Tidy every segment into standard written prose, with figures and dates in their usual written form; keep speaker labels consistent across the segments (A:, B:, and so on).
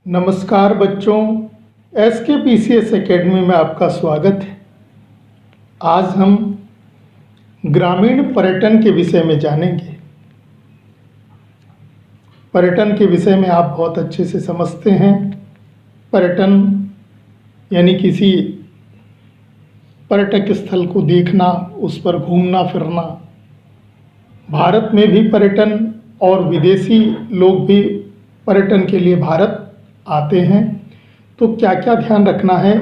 A: नमस्कार बच्चों, SKPCS academy में आपका स्वागत है। आज हम ग्रामीण पर्यटन के विषय में जानेंगे। पर्यटन के विषय में आप बहुत अच्छे से समझते हैं। पर्यटन यानी किसी पर्यटक स्थल को देखना, उस पर घूमना फिरना। भारत में भी पर्यटन और विदेशी लोग भी पर्यटन के लिए भारत आते हैं। तो क्या क्या ध्यान रखना है?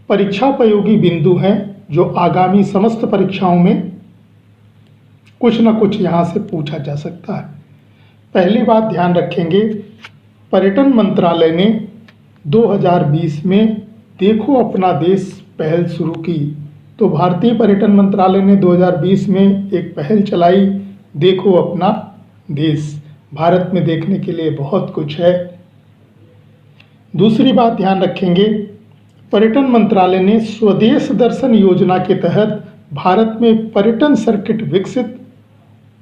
A: परीक्षापयोगी बिंदु हैं जो आगामी समस्त परीक्षाओं में कुछ न कुछ यहाँ से पूछा जा सकता है। पहली बात ध्यान रखेंगे, पर्यटन मंत्रालय ने 2020 में देखो अपना देश पहल शुरू की। तो भारतीय पर्यटन मंत्रालय ने 2020 में एक पहल चलाई, देखो अपना देश। भारत में देखने के लिए बहुत कुछ है। दूसरी बात ध्यान रखेंगे, पर्यटन मंत्रालय ने स्वदेश दर्शन योजना के तहत भारत में पर्यटन सर्किट विकसित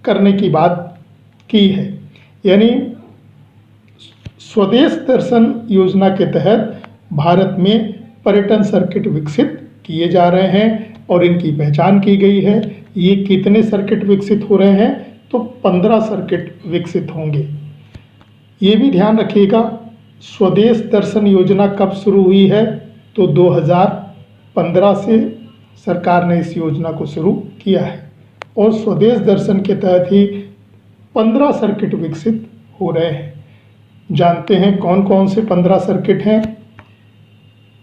A: करने की बात की है। यानी स्वदेश दर्शन योजना के तहत भारत में पर्यटन सर्किट विकसित किए जा रहे हैं और इनकी पहचान की गई है। ये कितने सर्किट विकसित हो रहे हैं? तो 15 सर्किट विकसित होंगे। ये भी ध्यान रखिएगा, स्वदेश दर्शन योजना कब शुरू हुई है? तो 2015 से सरकार ने इस योजना को शुरू किया है और स्वदेश दर्शन के तहत ही 15 सर्किट विकसित हो रहे हैं। जानते हैं कौन कौन से 15 सर्किट हैं?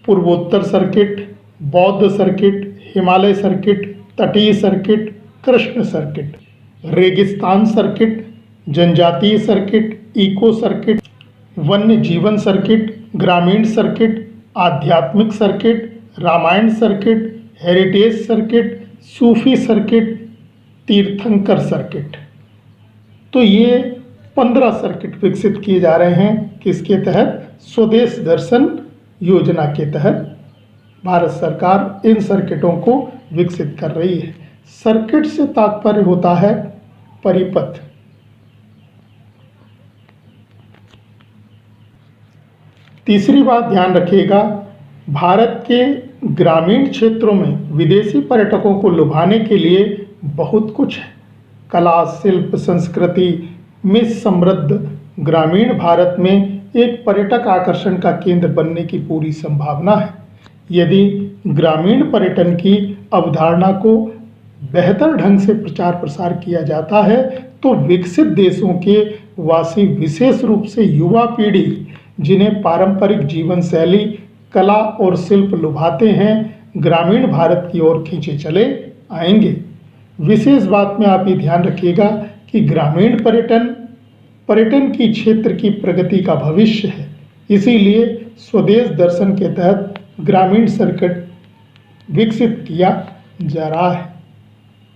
A: पूर्वोत्तर सर्किट, बौद्ध सर्किट, हिमालय सर्किट, तटीय सर्किट, कृष्ण सर्किट, रेगिस्तान सर्किट, जनजातीय सर्किट, इको सर्किट, वन्य जीवन सर्किट, ग्रामीण सर्किट, आध्यात्मिक circuit, Ramayana circuit, heritage circuit, सूफी सर्किट, तीर्थंकर सर्किट। तो ये 15 सर्किट विकसित किए जा रहे हैं। किसके तहत? स्वदेश दर्शन योजना के तहत भारत सरकार इन सर्किटों को विकसित कर रही है। सर्किट से तात्पर्य होता है परिपथ। तीसरी बात ध्यान रखिएगा, भारत के ग्रामीण क्षेत्रों में विदेशी पर्यटकों को लुभाने के लिए बहुत कुछ है। कला, शिल्प, संस्कृति में समृद्ध ग्रामीण भारत में एक पर्यटक आकर्षण का केंद्र बनने की पूरी संभावना है। यदि ग्रामीण पर्यटन की अवधारणा को बेहतर ढंग से प्रचार प्रसार किया जाता है तो विकसित देशों के वासी, विशेष रूप से युवा पीढ़ी जिन्हें पारंपरिक जीवन शैली, कला और शिल्प लुभाते हैं, ग्रामीण भारत की ओर खींचे चले आएंगे। विशेष बात में आप ये ध्यान रखिएगा कि ग्रामीण पर्यटन की क्षेत्र की प्रगति का भविष्य है। इसीलिए स्वदेश दर्शन के तहत ग्रामीण सर्किट विकसित किया जा रहा है।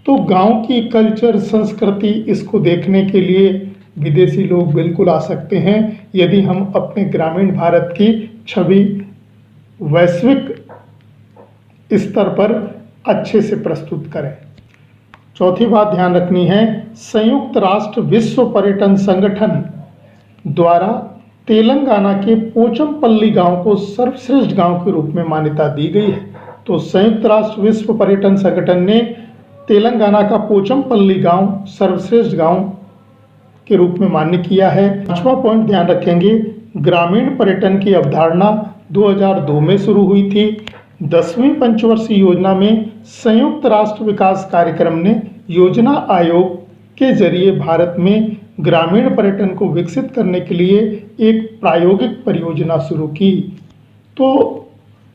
A: तो गांव की कल्चर, संस्कृति, इसको देखने के लिए विदेशी लोग बिल्कुल आ सकते हैं यदि हम अपने ग्रामीण भारत की छवि वैश्विक स्तर पर अच्छे से प्रस्तुत करें। चौथी बात ध्यान रखनी है, संयुक्त राष्ट्र विश्व पर्यटन संगठन द्वारा तेलंगाना के पोचमपल्ली गांव को सर्वश्रेष्ठ गांव के रूप में मान्यता दी गई है। तो संयुक्त राष्ट्र विश्व पर्यटन संगठन ने तेलंगाना का पोचमपल्ली गांव सर्वश्रेष्ठ गांव के रूप में मान्य किया है। पांचवा पॉइंट ध्यान रखेंगे, ग्रामीण पर्यटन की अवधारणा 2002 में शुरू हुई थी। 10वीं पंचवर्षीय योजना में संयुक्त राष्ट्र विकास कार्यक्रम ने योजना आयोग के जरिए भारत में ग्रामीण पर्यटन को विकसित करने के लिए एक प्रायोगिक परियोजना शुरू की। तो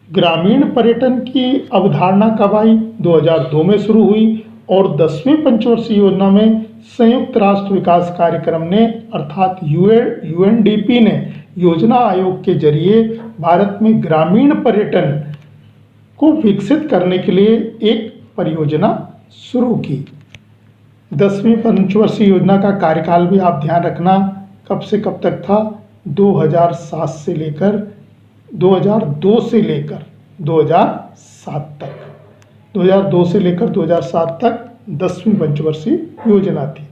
A: ग्रामीण पर्यटन की अवधारणा कब आई? 2002 में शुरू हुई और 10वीं पंचवर्षीय योजना में संयुक्त राष्ट्र विकास कार्यक्रम ने अर्थात UNDP ने योजना आयोग के जरिए भारत में ग्रामीण पर्यटन को विकसित करने के लिए एक परियोजना शुरू की। 10वीं पंचवर्षीय योजना का कार्यकाल भी आप ध्यान रखना कब से कब तक था? 2002 से लेकर 2007 तक। 2002 से लेकर 2007 तक 10वीं पंचवर्षीय योजना थी।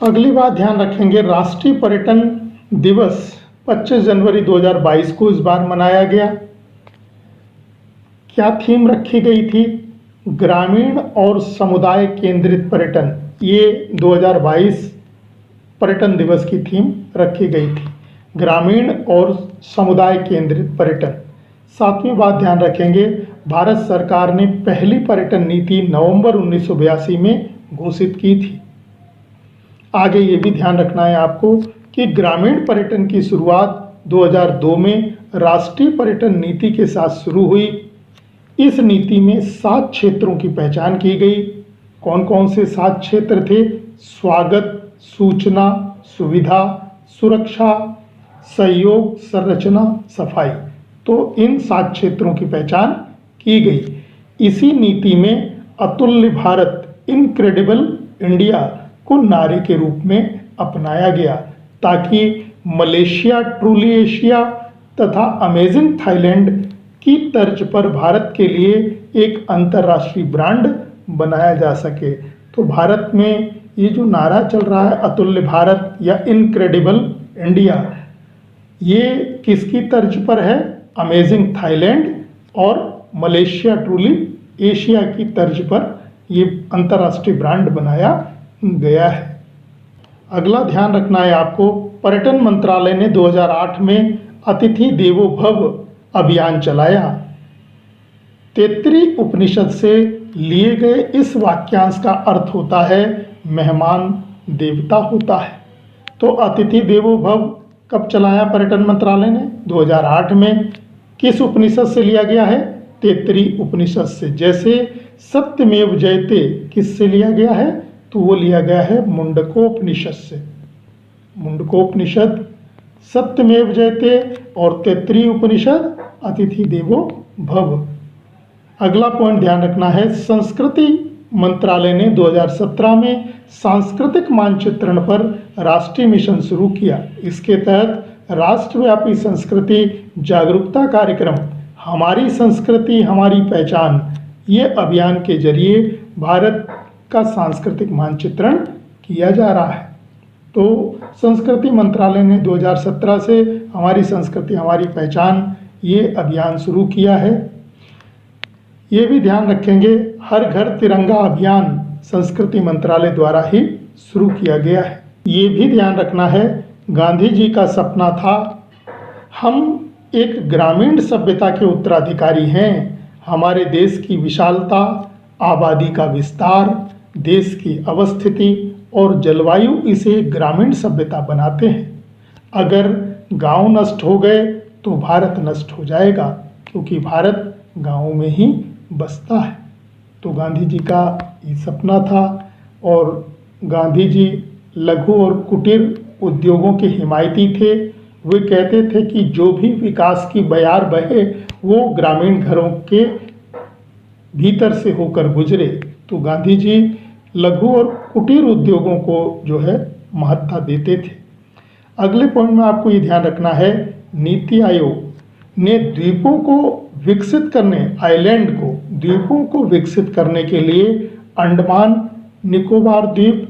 A: अगली बात ध्यान रखेंगे, राष्ट्रीय पर्यटन दिवस 25 जनवरी 2022 को इस बार मनाया गया। क्या थीम रखी गई थी? ग्रामीण और समुदाय केंद्रित पर्यटन। ये 2022 पर्यटन दिवस की थीम रखी गई थी, ग्रामीण और समुदाय केंद्रित पर्यटन। सातवीं बात ध्यान रखेंगे, भारत सरकार ने पहली पर्यटन नीति नवंबर 1982 में घोषित की थी। आगे ये भी ध्यान रखना है आपको कि ग्रामीण पर्यटन की शुरुआत 2002 में राष्ट्रीय पर्यटन नीति के साथ शुरू हुई। इस नीति में 7 क्षेत्रों की पहचान की गई। कौन कौन से 7 क्षेत्र थे? स्वागत, सूचना, सुविधा, सुरक्षा, सहयोग, संरचना, सफाई। तो इन 7 क्षेत्रों की पहचान की गई। इसी नीति में अतुल्य भारत, इनक्रेडिबल इंडिया को नारे के रूप में अपनाया गया, ताकि मलेशिया ट्रूली एशिया तथा अमेजिंग थाईलैंड की तर्ज पर भारत के लिए एक अंतर्राष्ट्रीय ब्रांड बनाया जा सके। तो भारत में ये जो नारा चल रहा है अतुल्य भारत या इनक्रेडिबल इंडिया, ये किसकी तर्ज पर है? अमेजिंग थाईलैंड और मलेशिया ट्रूली एशिया की तर्ज पर ये अंतर्राष्ट्रीय ब्रांड बनाया गया है। अगला ध्यान रखना है आपको, पर्यटन मंत्रालय ने 2008 में अतिथि देवो भव अभियान चलाया। तैत्तिरीय उपनिषद से लिए गए इस वाक्यांश का अर्थ होता है मेहमान देवता होता है। तो अतिथि देवो भव कब चलाया पर्यटन मंत्रालय ने? 2008 में। किस उपनिषद से लिया गया है? तैत्तिरीय उपनिषद से। जैसे सत्यमेव जयते किससे लिया गया है? तो वो लिया गया है मुंडकोपनिषद से। मुंडकोपनिषद सत्यमेव जयते और तैत्तिरीय उपनिषद अतिथि देवो भव। अगला पॉइंट ध्यान रखना है, संस्कृति मंत्रालय ने 2017 में सांस्कृतिक मानचित्रण पर राष्ट्रीय मिशन शुरू किया। इसके तहत राष्ट्रव्यापी संस्कृति जागरूकता कार्यक्रम हमारी संस्कृति हमारी पहचान, ये अभियान के जरिए भारत का सांस्कृतिक मानचित्रण किया जा रहा है। तो संस्कृति मंत्रालय ने 2017 से हमारी संस्कृति हमारी पहचान ये अभियान शुरू किया है। ये भी ध्यान रखेंगे, हर घर तिरंगा अभियान संस्कृति मंत्रालय द्वारा ही शुरू किया गया है। ये भी ध्यान रखना है, गांधी जी का सपना था हम एक ग्रामीण सभ्यता के उत्तराधिकारी हैं। हमारे देश की विशालता, आबादी का विस्तार, देश की अवस्थिति और जलवायु इसे ग्रामीण सभ्यता बनाते हैं। अगर गांव नष्ट हो गए तो भारत नष्ट हो जाएगा, क्योंकि भारत गांवों में ही बसता है। तो गांधी जी का ये सपना था और गांधी जी लघु और कुटीर उद्योगों के हिमायती थे। वे कहते थे कि जो भी विकास की बयार बहे वो ग्रामीण घरों के भीतर से होकर गुजरे। तो गांधी जी लघु और कुटीर उद्योगों को जो है महत्ता देते थे। अगले पॉइंट में आपको ये ध्यान रखना है, नीति आयोग ने द्वीपों को विकसित करने, आइलैंड को, द्वीपों को विकसित करने के लिए अंडमान निकोबार द्वीप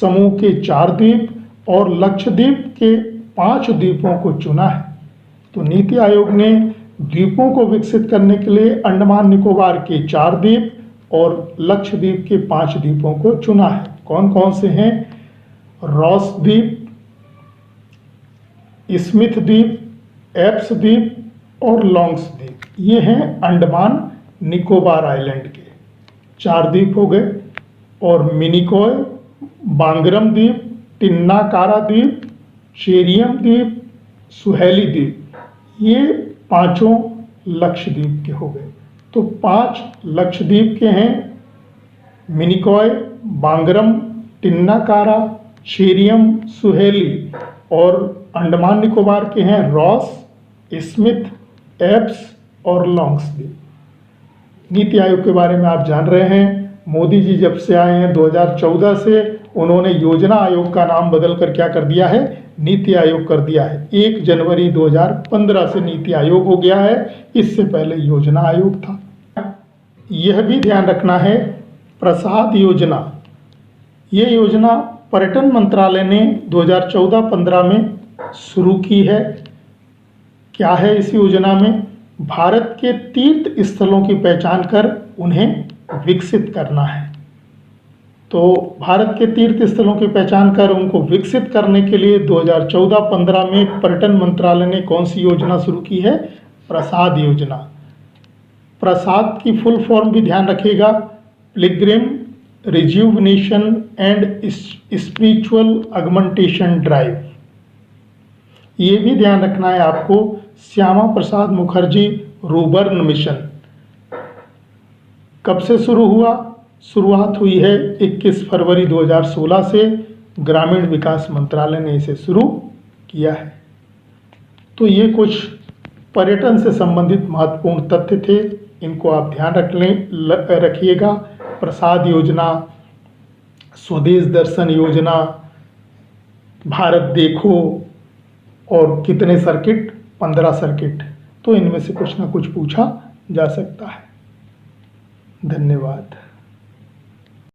A: समूह के 4 द्वीप और लक्षद्वीप के 5 द्वीपों को चुना है। तो नीति आयोग ने द्वीपों को विकसित करने के लिए अंडमान निकोबार के 4 द्वीप और लक्षद्वीप के 5 द्वीपों को चुना है। कौन कौन से हैं? रॉस द्वीप, स्मिथ द्वीप, एप्स द्वीप और लॉन्ग्स द्वीप। ये हैं अंडमान निकोबार आइलैंड के 4 द्वीप हो गए। और मिनिकॉय, बांगरम द्वीप, टिन्नाकारा द्वीप, चेरियम द्वीप, सुहेली द्वीप, ये 5 लक्षद्वीप के हो गए। तो 5 लक्षद्वीप के हैं मिनिकॉय, बांगरम, टिन्नाकारा, चेरियम, सुहेली, और अंडमान निकोबार के हैं रॉस, स्मिथ, एप्स और लॉन्ग्स द्वीप। नीति आयोग के बारे में आप जान रहे हैं, मोदी जी जब से आए हैं 2014 से उन्होंने योजना आयोग का नाम बदलकर क्या कर दिया है? नीति आयोग कर दिया है। 1 जनवरी 2015 से नीति आयोग हो गया है, इससे पहले योजना आयोग था। यह भी ध्यान रखना है, प्रसाद योजना, ये योजना पर्यटन मंत्रालय ने 2014-15 में शुरू की है। क्या है इस योजना में? भारत के तीर्थ स्थलों की पहचान कर उन्हें विकसित करना है। तो भारत के तीर्थ स्थलों की पहचान कर उनको विकसित करने के लिए 2014-15 में पर्यटन मंत्रालय ने कौन सी योजना शुरू की है? प्रसाद योजना। प्रसाद की फुल फॉर्म भी ध्यान रखिएगा, Pilgrim rejuvenation and spiritual augmentation drive. ये भी ध्यान रखना है आपको, श्यामा प्रसाद मुखर्जी रूबर्न मिशन कब से शुरू हुआ? शुरुआत हुई है 21 फरवरी 2016 से। ग्रामीण विकास मंत्रालय ने इसे शुरू किया है। तो ये कुछ पर्यटन से संबंधित महत्वपूर्ण तथ्य थे, इनको आप ध्यान रखिएगा। प्रसाद योजना, स्वदेश दर्शन योजना, भारत देखो और कितने सर्किट? 15 सर्किट। तो इनमें से कुछ ना कुछ पूछा जा सकता है। धन्यवाद।